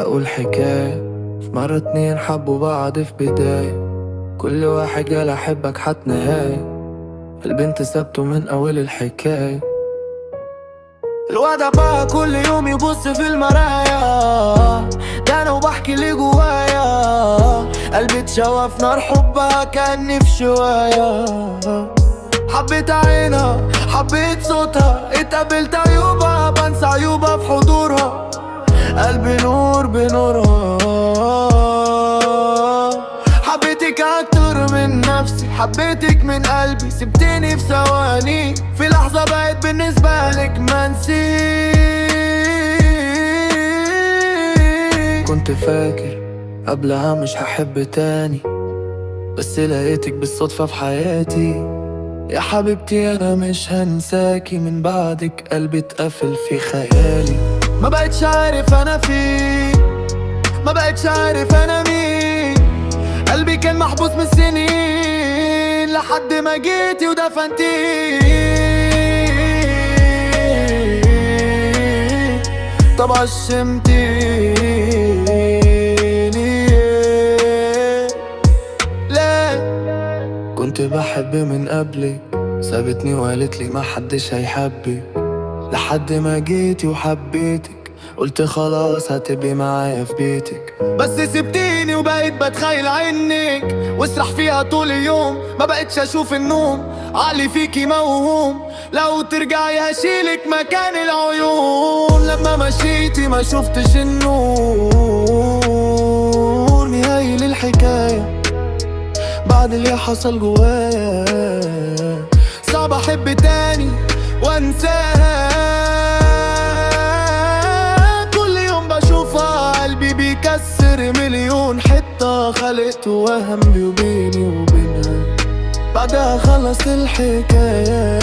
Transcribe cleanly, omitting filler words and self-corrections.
أقول حكاية. في مرة اتنين حبوا بعض في بداية، كل واحد قال أحبك حت نهاية. البنت سابته من أول الحكاية. الواد بقى كل يوم يبص في المرايا، ده أنا وبحكي لي جوايا. قلبي اتشوى في نار حبها كأني في شواية. حبيت عينها حبيت صوتها، اتقابلت عيوبها بنسى عيوبها في حضورها. قلبي نور بنورها. حبيتك اكتر من نفسي، حبيتك من قلبي، سبتني في ثواني، في لحظة بقيت بالنسبة لك منسي. كنت فاكر قبلها مش هحب تاني، بس لقيتك بالصدفة في حياتي. يا حبيبتي انا مش هنساكي، من بعدك قلبي اتقفل في خيالي. ما بقتش عارف انا فين، ما بقتش عارف انا مين. قلبي كان محبوس من سنين لحد ما جيتي ودفنتيني. طب عشمتيني ليه؟ كنت بحب من قبلك، سابتني وقالت لي ما حدش هيحبك. لحد ما جيتي وحبيتك، قلت خلاص هتبقي معايا في بيتك. بس سبتيني وبقيت بتخيل عينك واسرح فيها طول اليوم. ما بقتش اشوف النوم، عقلي فيكي موهوم. لو ترجعي هشيلك مكان العيون. لما مشيتي ما شفتش النور، نهاية للحكاية بعد اللي حصل جوايا. صعب احب تاني وانساها، كل يوم بشوفها قلبي بيكسر مليون حتة. خلقت وهم وبيني وبينها، بعدها خلص الحكاية.